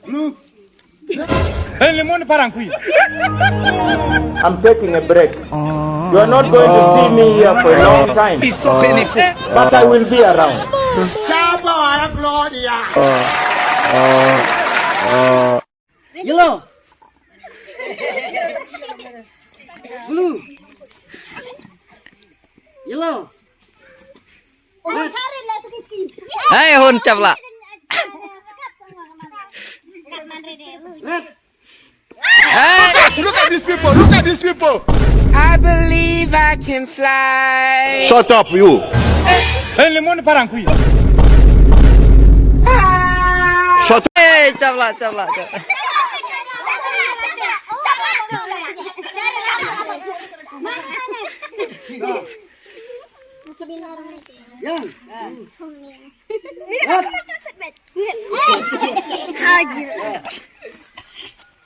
Blue. I'm taking a break. You are not going to see me here for a long time. But I will be around. Yellow. Blue. Yellow. Hai hun chập lại. Look at these people. Look at these people. I believe I can fly. Shut up, you. Shut up. Hey, chập lại.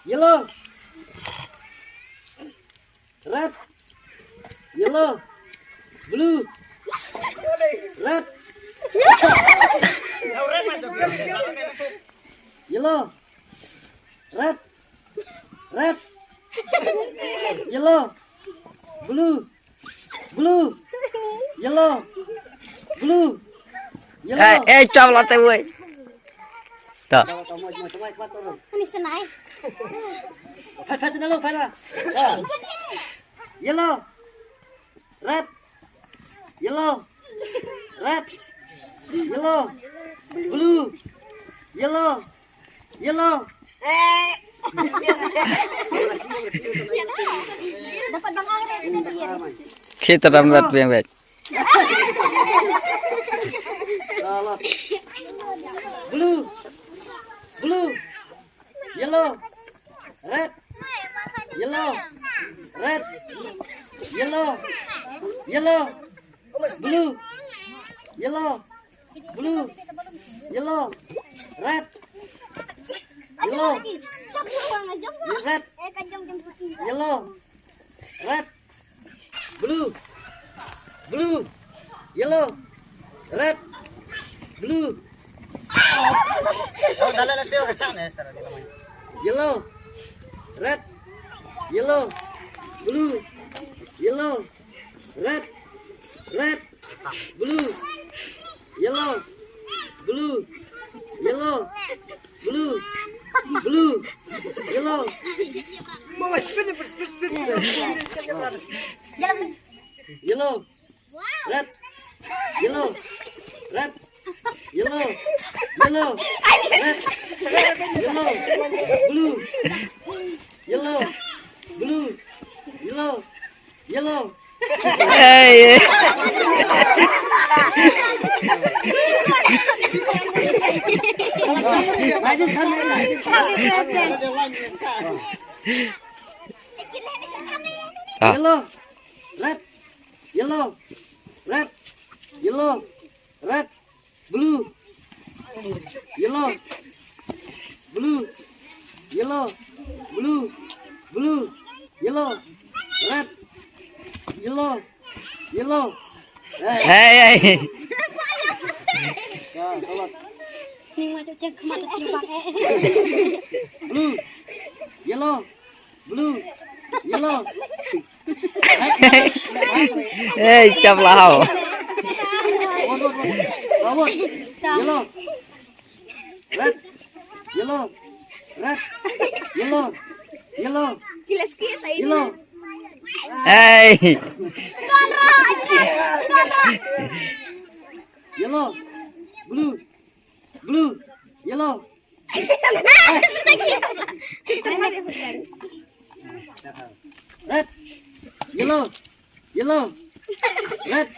Yellow. Red. Yellow. Blue. Red. Yellow. Red. Red. Yellow. Blue. Blue. Yellow. Blue. Yellow. Ê, chập lại tay ơi. Đó. Ini senai. Phạt cho nó luôn, phạt ra. Yellow. Red. Yellow. Red. Yellow. Blue. Yellow. Yellow. Dapat bang air. Kita dapat yang Blue. Blue. Yellow. Red. Yellow. Red. Yellow. Yellow. Blue. Yellow. Blue. Yellow. Red. Yellow. Red. Yellow. Red. Blue. Blue. Yellow. Red. Blue. Yellow. Red. Yellow. Blue. Yellow. Red. Red. Blue. Yellow. Blue. Yellow. Blue. Blue. Yellow. Yellow. Red. Yellow. Red. Yellow. Yellow. Red. Yellow. Blue. Yellow. Blue. Yellow. Yellow. Hey. Yellow. Red. Yellow. Red. Yellow. Red. Blue. Yellow. Blue. Yellow. Blue. Blue. Yellow. Red. Yellow. Yellow. Hey. Blue. Yellow. Blue. Yellow. Hey, chập lại. Yellow. Red. Yellow. Red. Yellow. Yellow. Yellow. Hey. Yellow. Blue. Blue. Yellow. Red. Yellow. Yellow. Red.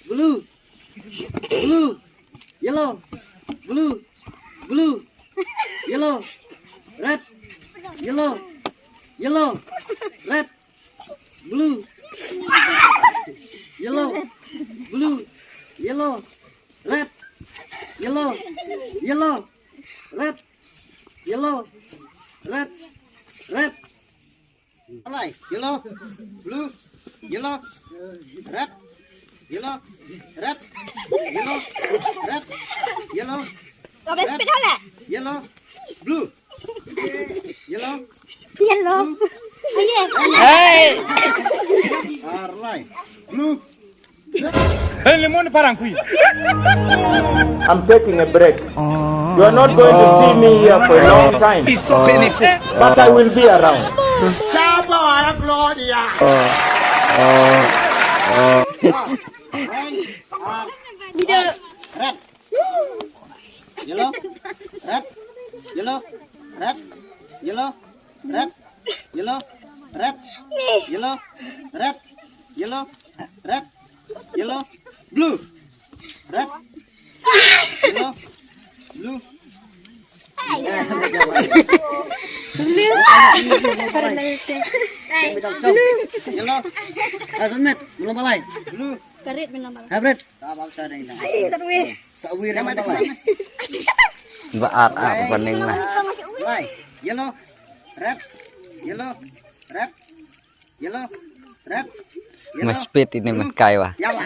Blue. Blue. Yellow. Blue. Blue. Yellow. Red. Yellow. Yellow. Red. Blue. Yellow. Blue. Yellow. Red. Yellow. Yellow. Red. Yellow. Red. Red. Yellow. Blue. Yellow. Red. Yellow. Red. Yellow. Red. Yellow. Boleh speed lah. Yellow. Blue. Yellow. Yellow. Ayo. Hey. Arlai. Blue. I'm taking a break. You are not going to see me here for a long time. But I will be around. Red. Yellow. Red. Yellow. Red. Yellow. Red. Yellow. Red. Yellow. Red. Yellow. Red. Yellow. Blue. Red. Yellow. Blue. Yellow. Asmet, belum balai. Blue. Karit minum malam. Hybrid. Tabak sadeng. Sawi ramai balai. Baat apa pening lah. Balai. Yellow. Red. Yellow. Red. Yellow. Red. Mas speed ini makai wah. Yellow.